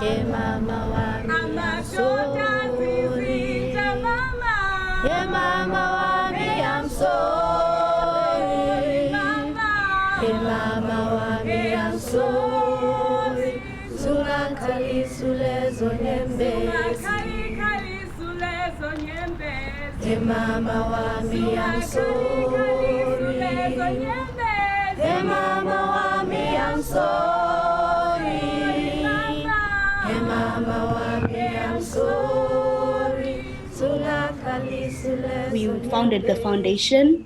Mama wami I'm sorry. Mama wami I'm sorry. Mama wami I'm sorry. Zulakali sulezo nyembezi. Mama wami I'm sorry. Mama wami I'm sorry. Mama wami I'm sorry. We founded the foundation,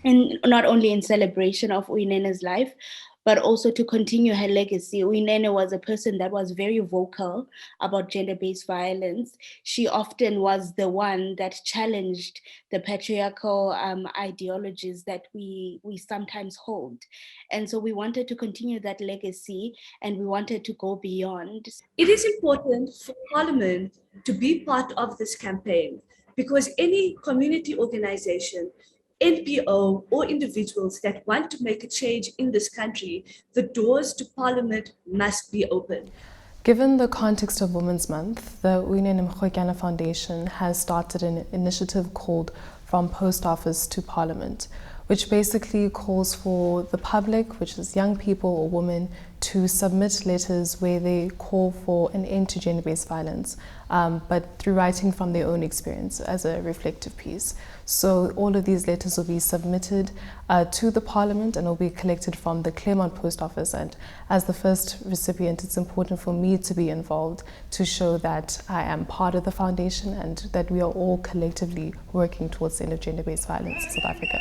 and not only in celebration of Uyinene's life, but also to continue her legacy. Uyinene was a person that was very vocal about gender-based violence. She often was the one that challenged the patriarchal ideologies that we sometimes hold. And so we wanted to continue that legacy, and we wanted to go beyond. It is important for Parliament to be part of this campaign, because any community organization, NPO, or individuals that want to make a change in this country, the doors to Parliament must be open. Given the context of Women's Month, the Uyinene Mrwetyana Foundation has started an initiative called From Post Office to Parliament, which basically calls for the public, which is young people or women, to submit letters where they call for an end to gender-based violence, but through writing from their own experience as a reflective piece. So all of these letters will be submitted to the Parliament and will be collected from the Clareinch Post Office. And as the first recipient, it's important for me to be involved to show that I am part of the foundation and that we are all collectively working towards the end of gender-based violence in South Africa.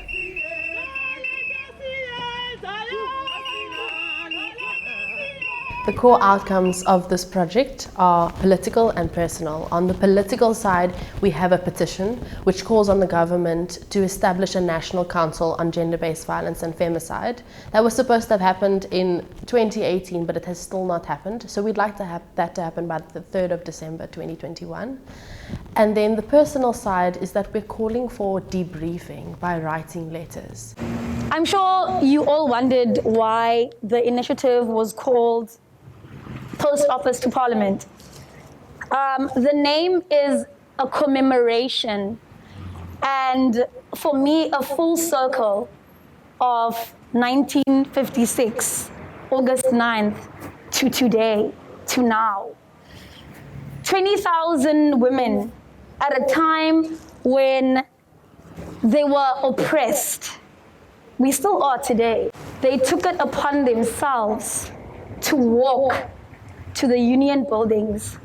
The core outcomes of this project are political and personal. On the political side, we have a petition which calls on the government to establish a national council on gender-based violence and femicide. That was supposed to have happened in 2018, but it has still not happened. So we'd like to have that to happen by the 3rd of December 2021. And then the personal side is that we're calling for debriefing by writing letters. I'm sure you all wondered why the initiative was called Post Office to Parliament. The name is a commemoration, and for me, a full circle of 1956, August 9th, to today, to now. 20,000 women at a time when they were oppressed. We still are today. They took it upon themselves to walk to the union buildings,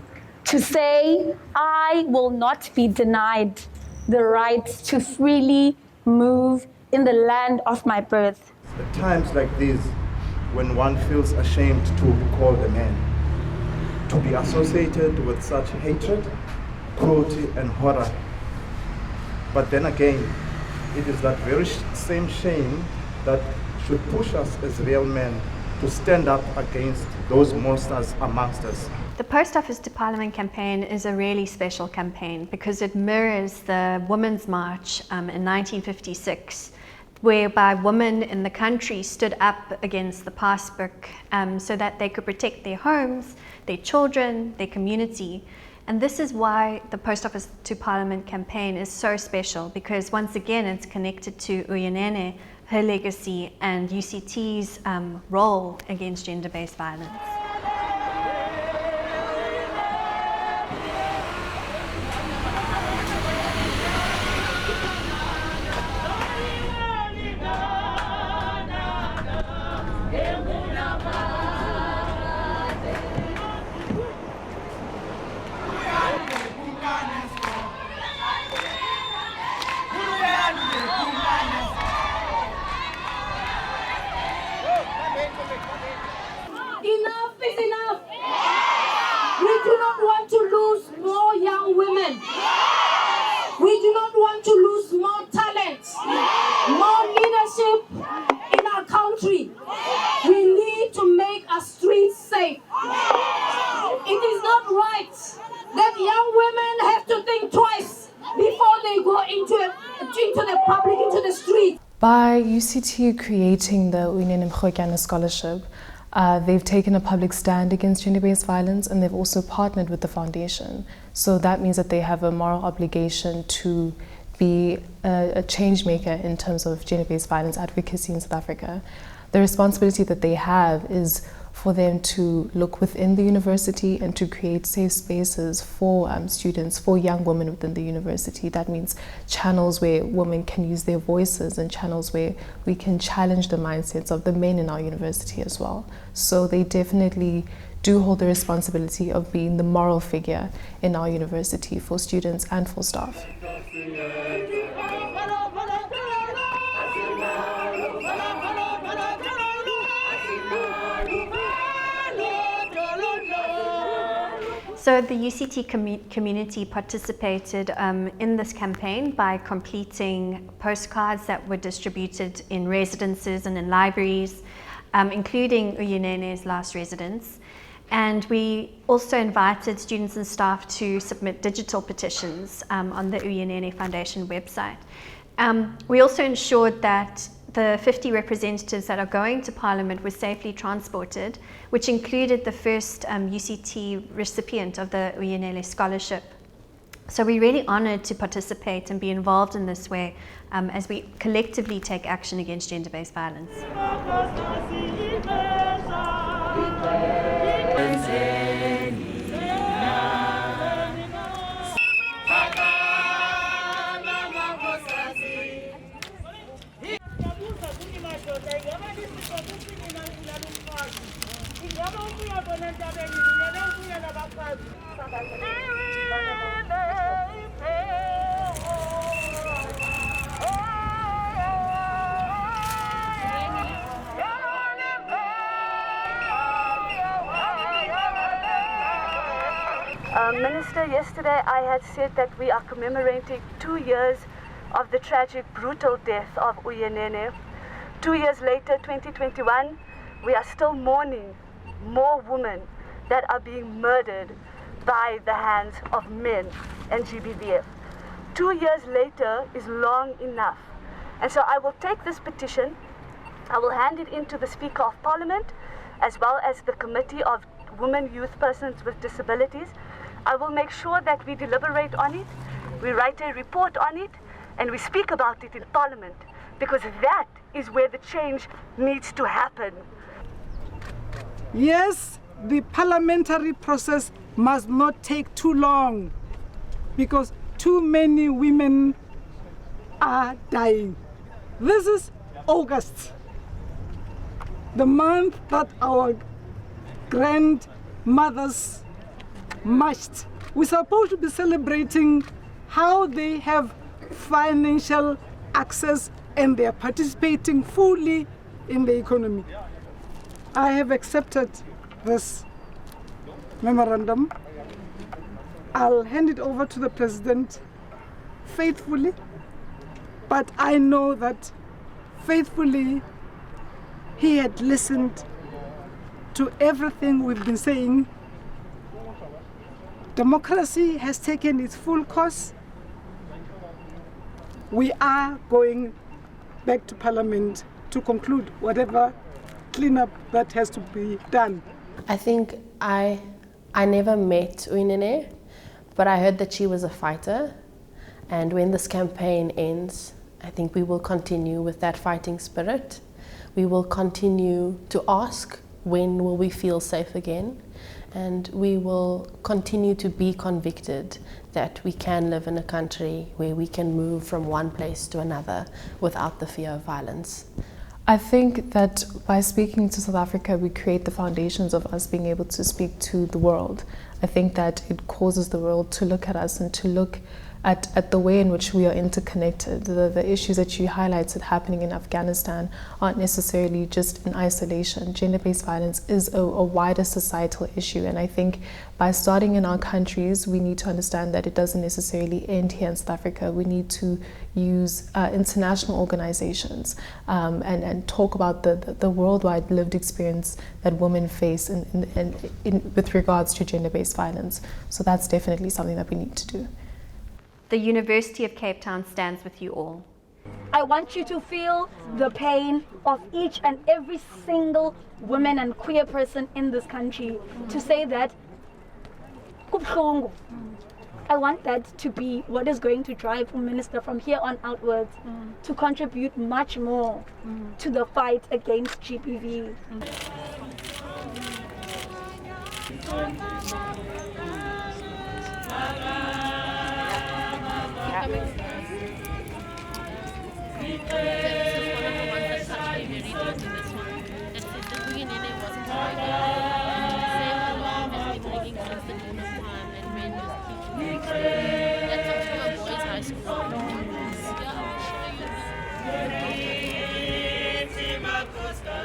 to say, I will not be denied the right to freely move in the land of my birth. At times like these, when one feels ashamed to be called a man, to be associated with such hatred, cruelty, and horror. But then again, it is that very same shame that should push us as real men to stand up against those monsters amongst us. The Post Office to Parliament campaign is a really special campaign because it mirrors the Women's March in 1956, whereby women in the country stood up against the passbook so that they could protect their homes, their children, their community. And this is why the Post Office to Parliament campaign is so special, because once again it's connected to Uyinene, her legacy, and UCT's role against gender-based violence. Enough is enough. We do not want to lose more young women. We do not want to lose more talent, more leadership in our country. We need to make our streets safe. It is not right that young women have to think twice before they go into the public, into the street. By UCT creating the Uyinene Mrwetyana Scholarship, They've taken a public stand against gender-based violence, and they've also partnered with the foundation. So that means that they have a moral obligation to be a change maker in terms of gender-based violence advocacy in South Africa. The responsibility that they have is for them to look within the university and to create safe spaces for students, for young women within the university. That means channels where women can use their voices and channels where we can challenge the mindsets of the men in our university as well. So they definitely do hold the responsibility of being the moral figure in our university for students and for staff. So the UCT community participated in this campaign by completing postcards that were distributed in residences and in libraries, including Uyinene's last residence. And we also invited students and staff to submit digital petitions on the Uyinene Foundation website. We also ensured that the 50 representatives that are going to Parliament were safely transported, which included the first UCT recipient of the Uyinene Scholarship. So we're really honoured to participate and be involved in this way as we collectively take action against gender-based violence. Minister, yesterday I had said that we are commemorating 2 years of the tragic, brutal death of Uyinene. 2 years later, 2021, we are still mourning more women that are being murdered by the hands of men and GBVF. 2 years later is long enough. And so I will take this petition, I will hand it in to the Speaker of Parliament, as well as the Committee of Women, Youth, Persons with Disabilities. I will make sure that we deliberate on it, we write a report on it, and we speak about it in Parliament, because that is where the change needs to happen. Yes, the parliamentary process must not take too long, because too many women are dying. This is August, the month that our grandmothers marched. We're supposed to be celebrating how they have financial access and they are participating fully in the economy. I have accepted this memorandum. I'll hand it over to the President faithfully, but I know that faithfully he had listened to everything we've been saying. Democracy has taken its full course. We are going back to Parliament to conclude whatever cleanup that has to be done. I think I never met Uyinene, but I heard that she was a fighter. And when this campaign ends, I think we will continue with that fighting spirit. We will continue to ask, when will we feel safe again? And we will continue to be convicted that we can live in a country where we can move from one place to another without the fear of violence. I think that by speaking to South Africa, we create the foundations of us being able to speak to the world. I think that it causes the world to look at us and to look at the way in which we are interconnected. The issues that you highlighted happening in Afghanistan aren't necessarily just in isolation. Gender-based violence is a wider societal issue, and I think by starting in our countries, we need to understand that it doesn't necessarily end here in South Africa. We need to use international organizations and talk about the worldwide lived experience that women face with regards to gender-based violence. So that's definitely something that we need to do. The University of Cape Town stands with you all. I want you to feel the pain of each and every single woman and queer person in this country, to say that I want that to be what is going to drive Minister from here on outwards to contribute much more to the fight against GBV. That's